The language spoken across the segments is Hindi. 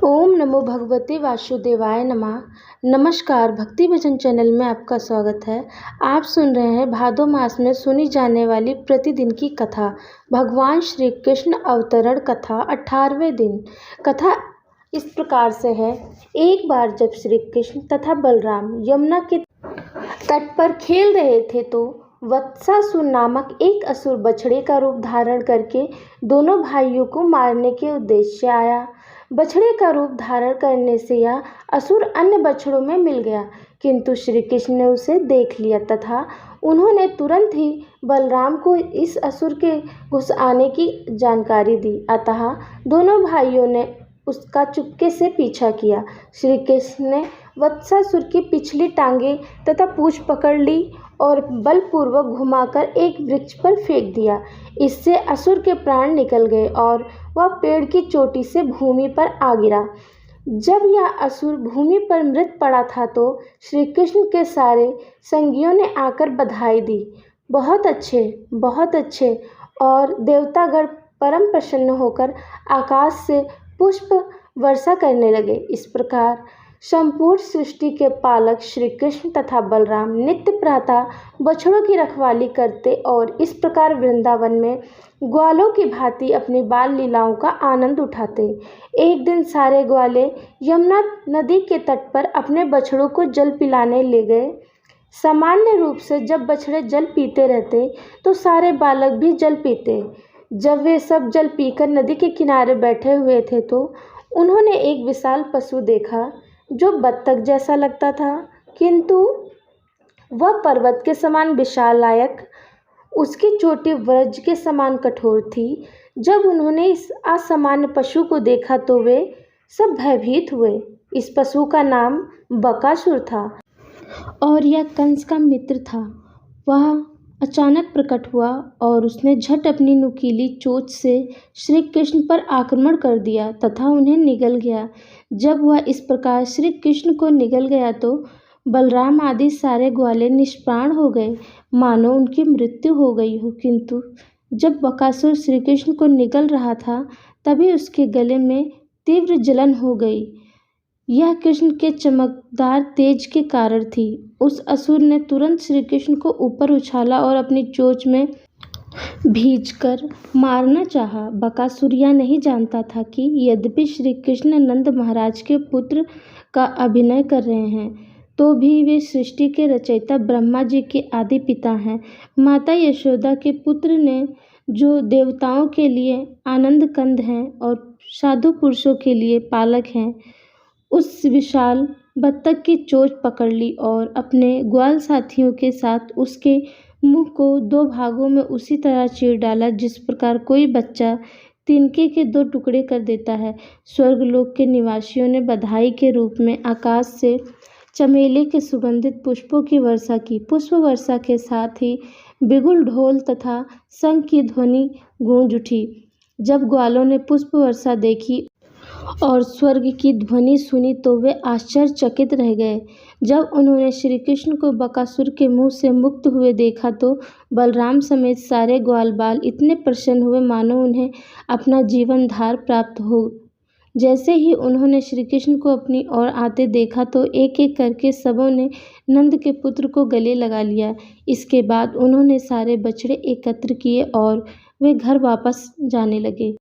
ओम नमो भगवते वासुदेवाय नमः। नमस्कार, भक्ति भजन चैनल में आपका स्वागत है। आप सुन रहे हैं भादो मास में सुनी जाने वाली प्रतिदिन की कथा, भगवान श्री कृष्ण अवतरण कथा 18वें दिन। कथा इस प्रकार से है। एक बार जब श्री कृष्ण तथा बलराम यमुना के तट पर खेल रहे थे तो वत्सासुर नामक एक असुर बछड़े का रूप धारण करके दोनों भाइयों को मारने के उद्देश्य से आया। बछड़े का रूप धारण करने से यह असुर अन्य बछड़ों में मिल गया, किंतु श्री कृष्ण ने उसे देख लिया तथा उन्होंने तुरंत ही बलराम को इस असुर के घुस आने की जानकारी दी। अतः दोनों भाइयों ने उसका चुपके से पीछा किया। श्री कृष्ण ने वत्सासुर की पिछली टांगें तथा पूंछ पकड़ ली और बलपूर्वक घुमाकर एक वृक्ष पर फेंक दिया। इससे असुर के प्राण निकल गए और वह पेड़ की चोटी से भूमि पर आ गिरा। जब यह असुर भूमि पर मृत पड़ा था तो श्री कृष्ण के सारे संगियों ने आकर बधाई दी। बहुत अच्छे। और देवतागण परम प्रसन्न होकर आकाश से पुष्प वर्षा करने लगे। इस प्रकार संपूर्ण सृष्टि के पालक श्री कृष्ण तथा बलराम नित्य प्रातः बछड़ों की रखवाली करते और इस प्रकार वृंदावन में ग्वालों की भांति अपनी बाल लीलाओं का आनंद उठाते। एक दिन सारे ग्वाले यमुना नदी के तट पर अपने बछड़ों को जल पिलाने ले गए। सामान्य रूप से जब बछड़े जल पीते रहते तो सारे बालक भी जल पीते। जब वे सब जल पीकर नदी के किनारे बैठे हुए थे तो उन्होंने एक विशाल पशु देखा जो बत्तख जैसा लगता था, किंतु वह पर्वत के समान विशालायक, उसकी चोटी वज्र के समान कठोर थी। जब उन्होंने इस असामान्य पशु को देखा तो वे सब भयभीत हुए। इस पशु का नाम बकासुर था और यह कंस का मित्र था। वह अचानक प्रकट हुआ और उसने झट अपनी नुकीली चोंच से श्री कृष्ण पर आक्रमण कर दिया तथा उन्हें निगल गया। जब वह इस प्रकार श्री कृष्ण को निगल गया तो बलराम आदि सारे ग्वाले निष्प्राण हो गए, मानो उनकी मृत्यु हो गई हो। किंतु जब बकासुर श्री कृष्ण को निगल रहा था तभी उसके गले में तीव्र जलन हो गई। यह कृष्ण के चमकदार तेज के कारण थी। उस असुर ने तुरंत श्री कृष्ण को ऊपर उछाला और अपनी चोंच में भींचकर मारना चाहा। बकासुर यह नहीं जानता था कि यद्यपि श्री कृष्ण नंद महाराज के पुत्र का अभिनय कर रहे हैं तो भी वे सृष्टि के रचयिता ब्रह्मा जी के आदि पिता हैं। माता यशोदा के पुत्र ने जो देवताओं के लिए आनंद कंद हैं और साधु पुरुषों के लिए पालक हैं, उस विशाल बत्तख की चोंच पकड़ ली और अपने ग्वाल साथियों के साथ उसके मुंह को दो भागों में उसी तरह चीर डाला जिस प्रकार कोई बच्चा तिनके के दो टुकड़े कर देता है। स्वर्गलोक के निवासियों ने बधाई के रूप में आकाश से चमेली के सुगंधित पुष्पों की वर्षा की। पुष्प वर्षा के साथ ही बिगुल, ढोल तथा शंख की ध्वनि गूंज उठी। जब ग्वालों ने पुष्प वर्षा देखी और स्वर्ग की ध्वनि सुनी तो वे आश्चर्यचकित रह गए। जब उन्होंने श्री कृष्ण को बकासुर के मुंह से मुक्त हुए देखा तो बलराम समेत सारे ग्वाल बाल इतने प्रसन्न हुए मानो उन्हें अपना जीवन धार प्राप्त हो। जैसे ही उन्होंने श्री कृष्ण को अपनी ओर आते देखा तो एक एक करके सबों ने नंद के पुत्र को गले लगा लिया। इसके बाद उन्होंने सारे बछड़े एकत्र किए और वे घर वापस जाने लगे।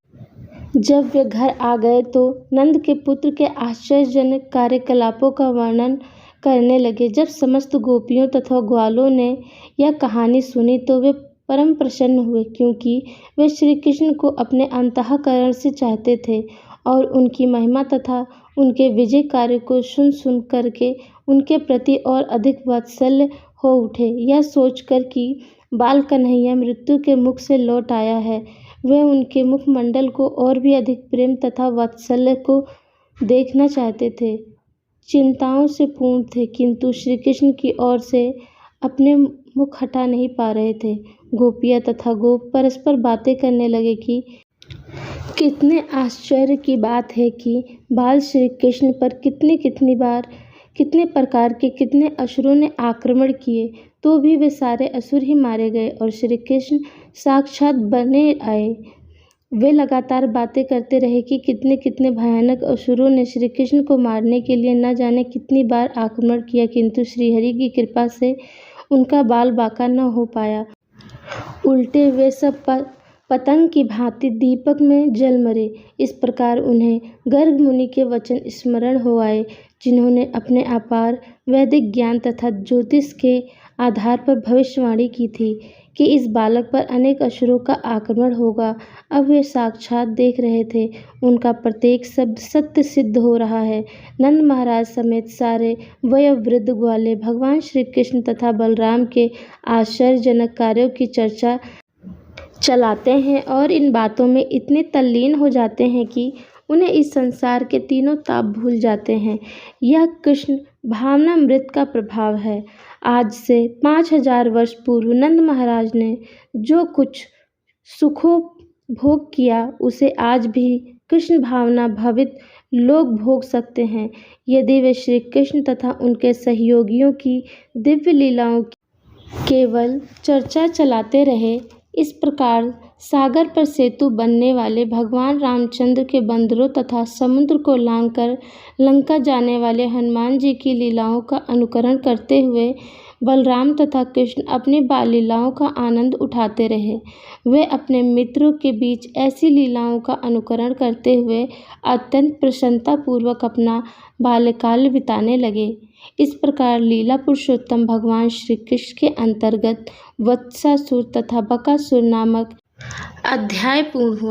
जब वे घर आ गए तो नंद के पुत्र के आश्चर्यजनक कार्यकलापों का वर्णन करने लगे। जब समस्त गोपियों तथा ग्वालों ने यह कहानी सुनी तो वे परम प्रसन्न हुए, क्योंकि वे श्री कृष्ण को अपने अंतःकरण से चाहते थे और उनकी महिमा तथा उनके विजय कार्य को सुन करके उनके प्रति और अधिक वात्सल्य हो उठे। यह सोचकर कि बाल कन्हैया मृत्यु के मुख से लौट आया है, वे उनके मुखमंडल को और भी अधिक प्रेम तथा वात्सल्य को देखना चाहते थे। चिंताओं से पूर्ण थे, किंतु श्री कृष्ण की ओर से अपने मुख हटा नहीं पा रहे थे। गोपियाँ तथा गोप परस्पर बातें करने लगे कि कितने आश्चर्य की बात है कि बाल श्री कृष्ण पर कितनी बार कितने प्रकार के कितने असुरों ने आक्रमण किए तो भी वे सारे असुर ही मारे गए और श्री कृष्ण साक्षात बने आए। वे लगातार बातें करते रहे कि कितने कितने भयानक असुरों ने श्री कृष्ण को मारने के लिए न जाने कितनी बार आक्रमण किया, किंतु श्रीहरि की कृपा से उनका बाल बांका न हो पाया। उल्टे वे सब पतंग की भांति दीपक में जल मरे। इस प्रकार उन्हें गर्ग मुनि के वचन स्मरण हो आए, जिन्होंने अपने अपार वैदिक ज्ञान तथा ज्योतिष के आधार पर भविष्यवाणी की थी कि इस बालक पर अनेक असुरों का आक्रमण होगा। अब वे साक्षात देख रहे थे, उनका प्रत्येक शब्द सत्य सिद्ध हो रहा है। नंद महाराज समेत सारे वयोवृद्ध ग्वाले भगवान श्री कृष्ण तथा बलराम के आश्चर्यजनक कार्यों की चर्चा चलाते हैं और इन बातों में इतने तल्लीन हो जाते हैं कि उन्हें इस संसार के तीनों ताप भूल जाते हैं। यह कृष्ण भावनामृत का प्रभाव है। आज से 5000 वर्ष पूर्व नंद महाराज ने जो कुछ सुखोपभोग किया, उसे आज भी कृष्ण भावना भावित लोग भोग सकते हैं, यदि वे श्री कृष्ण तथा उनके सहयोगियों की दिव्य लीलाओं की केवल चर्चा चलाते रहे। इस प्रकार सागर पर सेतु बनने वाले भगवान रामचंद्र के बंदरों तथा समुद्र को लांघकर लंका जाने वाले हनुमान जी की लीलाओं का अनुकरण करते हुए बलराम तथा कृष्ण अपनी बाल लीलाओं का आनंद उठाते रहे। वे अपने मित्रों के बीच ऐसी लीलाओं का अनुकरण करते हुए अत्यंत प्रसन्नतापूर्वक अपना बाल्यकाल बिताने लगे। इस प्रकार लीला पुरुषोत्तम भगवान श्री कृष्ण के अंतर्गत वत्सासुर तथा बकासुर नामक अध्याय पूर्ण हुआ।